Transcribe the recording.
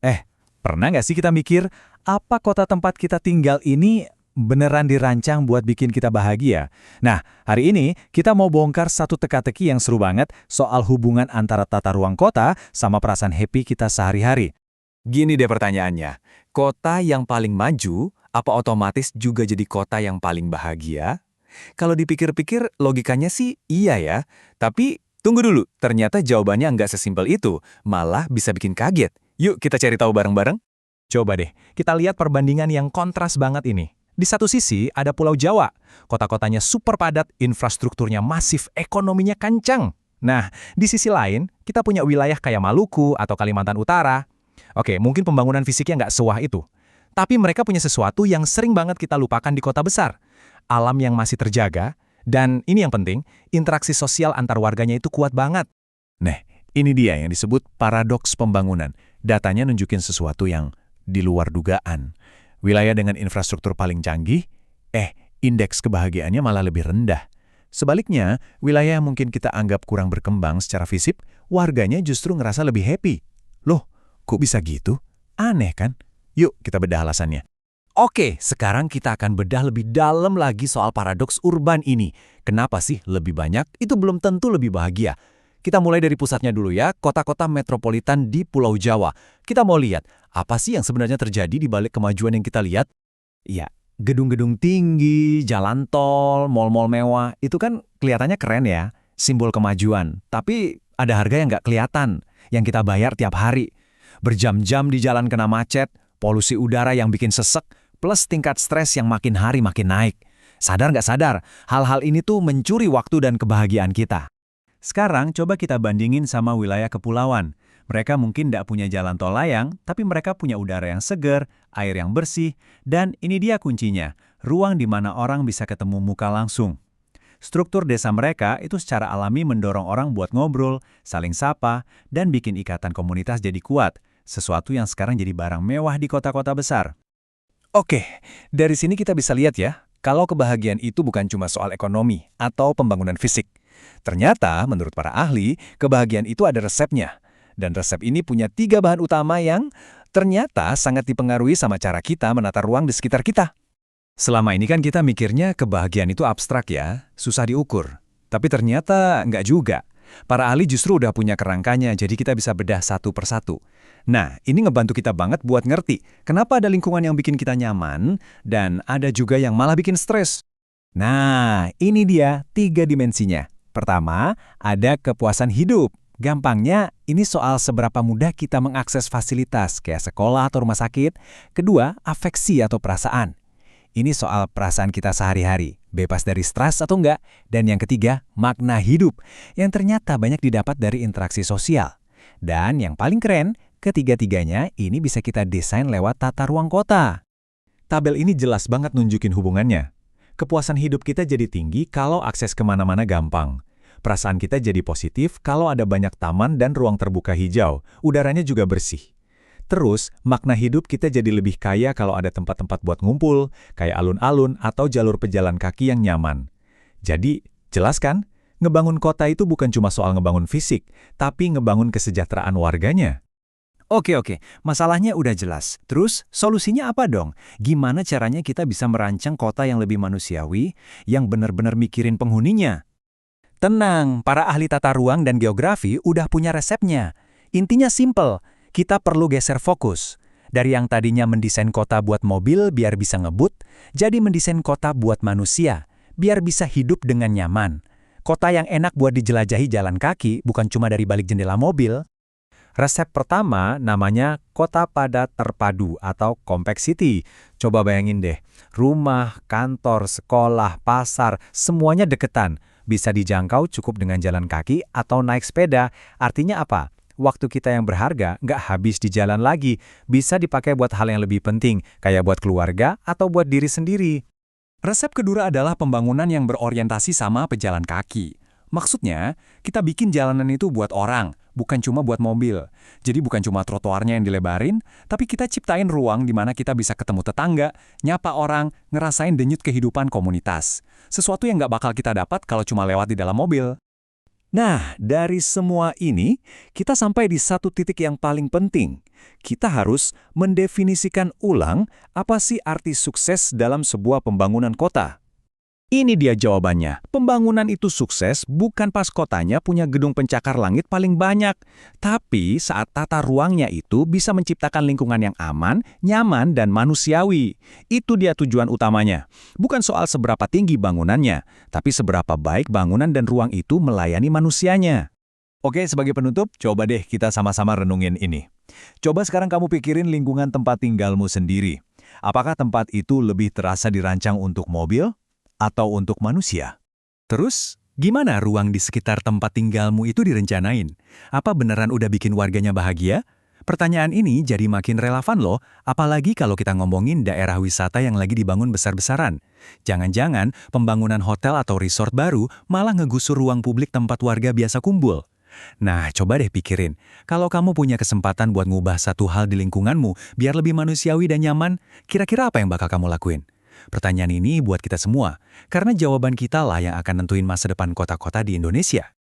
Eh, pernah nggak sih kita mikir, apa kota tempat kita tinggal ini beneran dirancang buat bikin kita bahagia? Nah, hari ini kita mau bongkar satu teka-teki yang seru banget soal hubungan antara tata ruang kota sama perasaan happy kita sehari-hari. Gini deh pertanyaannya, kota yang paling maju, apa otomatis juga jadi kota yang paling bahagia? Kalau dipikir-pikir, logikanya sih iya ya. Tapi tunggu dulu, ternyata jawabannya nggak sesimpel itu, malah bisa bikin kaget. Yuk kita cari tahu bareng-bareng. Coba deh, kita lihat perbandingan yang kontras banget ini. Di satu sisi ada Pulau Jawa, kota-kotanya super padat, infrastrukturnya masif, ekonominya kencang. Nah, di sisi lain, kita punya wilayah kayak Maluku atau Kalimantan Utara. Oke, mungkin pembangunan fisiknya nggak sewah itu. Tapi mereka punya sesuatu yang sering banget kita lupakan di kota besar. Alam yang masih terjaga, dan ini yang penting, interaksi sosial antar warganya itu kuat banget. Nah, ini dia yang disebut paradoks pembangunan. Datanya nunjukin sesuatu yang di luar dugaan. Wilayah dengan infrastruktur paling canggih, indeks kebahagiaannya malah lebih rendah. Sebaliknya, wilayah yang mungkin kita anggap kurang berkembang secara fisik, warganya justru ngerasa lebih happy. Loh, kok bisa gitu? Aneh kan? Yuk kita bedah alasannya. Oke, sekarang kita akan bedah lebih dalam lagi soal paradoks urban ini. Kenapa sih lebih banyak itu belum tentu lebih bahagia? Kita mulai dari pusatnya dulu ya, kota-kota metropolitan di Pulau Jawa. Kita mau lihat, apa sih yang sebenarnya terjadi di balik kemajuan yang kita lihat? Ya, gedung-gedung tinggi, jalan tol, mal-mal mewah, itu kan kelihatannya keren ya, simbol kemajuan. Tapi ada harga yang nggak kelihatan, yang kita bayar tiap hari. Berjam-jam di jalan kena macet, polusi udara yang bikin sesek, plus tingkat stres yang makin hari makin naik. Sadar nggak sadar, hal-hal ini tuh mencuri waktu dan kebahagiaan kita. Sekarang coba kita bandingin sama wilayah kepulauan. Mereka mungkin tidak punya jalan tol layang, tapi mereka punya udara yang segar, air yang bersih, dan ini dia kuncinya, ruang di mana orang bisa ketemu muka langsung. Struktur desa mereka itu secara alami mendorong orang buat ngobrol, saling sapa, dan bikin ikatan komunitas jadi kuat, sesuatu yang sekarang jadi barang mewah di kota-kota besar. Oke, dari sini kita bisa lihat ya, kalau kebahagiaan itu bukan cuma soal ekonomi atau pembangunan fisik. Ternyata, menurut para ahli, kebahagiaan itu ada resepnya. Dan resep ini punya 3 bahan utama yang ternyata sangat dipengaruhi sama cara kita menata ruang di sekitar kita. Selama ini kan kita mikirnya kebahagiaan itu abstrak ya, susah diukur. Tapi ternyata nggak juga. Para ahli justru udah punya kerangkanya, jadi kita bisa bedah satu persatu. Nah, ini ngebantu kita banget buat ngerti kenapa ada lingkungan yang bikin kita nyaman, dan ada juga yang malah bikin stres. Nah, ini dia 3 dimensinya. Pertama, ada kepuasan hidup. Gampangnya, ini soal seberapa mudah kita mengakses fasilitas, kayak sekolah atau rumah sakit. Kedua, afeksi atau perasaan. Ini soal perasaan kita sehari-hari, bebas dari stres atau enggak. Dan yang ketiga, makna hidup, yang ternyata banyak didapat dari interaksi sosial. Dan yang paling keren, ketiga-tiganya ini bisa kita desain lewat tata ruang kota. Tabel ini jelas banget nunjukin hubungannya. Kepuasan hidup kita jadi tinggi kalau akses kemana-mana gampang. Perasaan kita jadi positif kalau ada banyak taman dan ruang terbuka hijau, udaranya juga bersih. Terus, makna hidup kita jadi lebih kaya kalau ada tempat-tempat buat ngumpul, kayak alun-alun atau jalur pejalan kaki yang nyaman. Jadi, jelas kan? Ngebangun kota itu bukan cuma soal ngebangun fisik, tapi ngebangun kesejahteraan warganya. Oke, masalahnya udah jelas. Terus, solusinya apa dong? Gimana caranya kita bisa merancang kota yang lebih manusiawi, yang benar-benar mikirin penghuninya? Tenang, para ahli tata ruang dan geografi udah punya resepnya. Intinya simple, kita perlu geser fokus. Dari yang tadinya mendesain kota buat mobil biar bisa ngebut, jadi mendesain kota buat manusia, biar bisa hidup dengan nyaman. Kota yang enak buat dijelajahi jalan kaki, bukan cuma dari balik jendela mobil. Resep pertama namanya kota padat terpadu atau compact city. Coba bayangin deh, rumah, kantor, sekolah, pasar, semuanya deketan. Bisa dijangkau cukup dengan jalan kaki atau naik sepeda. Artinya apa? Waktu kita yang berharga nggak habis di jalan lagi, bisa dipakai buat hal yang lebih penting, kayak buat keluarga atau buat diri sendiri. Resep kedua adalah pembangunan yang berorientasi sama pejalan kaki. Maksudnya, kita bikin jalanan itu buat orang, bukan cuma buat mobil. Jadi bukan cuma trotoarnya yang dilebarin, tapi kita ciptain ruang di mana kita bisa ketemu tetangga, nyapa orang, ngerasain denyut kehidupan komunitas. Sesuatu yang nggak bakal kita dapat kalau cuma lewat di dalam mobil. Nah, dari semua ini, kita sampai di satu titik yang paling penting. Kita harus mendefinisikan ulang apa sih arti sukses dalam sebuah pembangunan kota. Ini dia jawabannya. Pembangunan itu sukses bukan pas kotanya punya gedung pencakar langit paling banyak, tapi saat tata ruangnya itu bisa menciptakan lingkungan yang aman, nyaman, dan manusiawi. Itu dia tujuan utamanya. Bukan soal seberapa tinggi bangunannya, tapi seberapa baik bangunan dan ruang itu melayani manusianya. Oke, sebagai penutup, coba deh kita sama-sama renungin ini. Coba sekarang kamu pikirin lingkungan tempat tinggalmu sendiri. Apakah tempat itu lebih terasa dirancang untuk mobil atau untuk manusia? Terus, gimana ruang di sekitar tempat tinggalmu itu direncanain? Apa beneran udah bikin warganya bahagia? Pertanyaan ini jadi makin relevan loh, apalagi kalau kita ngomongin daerah wisata yang lagi dibangun besar-besaran. Jangan-jangan pembangunan hotel atau resort baru malah ngegusur ruang publik tempat warga biasa kumpul. Nah, coba deh pikirin, kalau kamu punya kesempatan buat ngubah satu hal di lingkunganmu biar lebih manusiawi dan nyaman, kira-kira apa yang bakal kamu lakuin? Pertanyaan ini buat kita semua, karena jawaban kita lah yang akan nentuin masa depan kota-kota di Indonesia.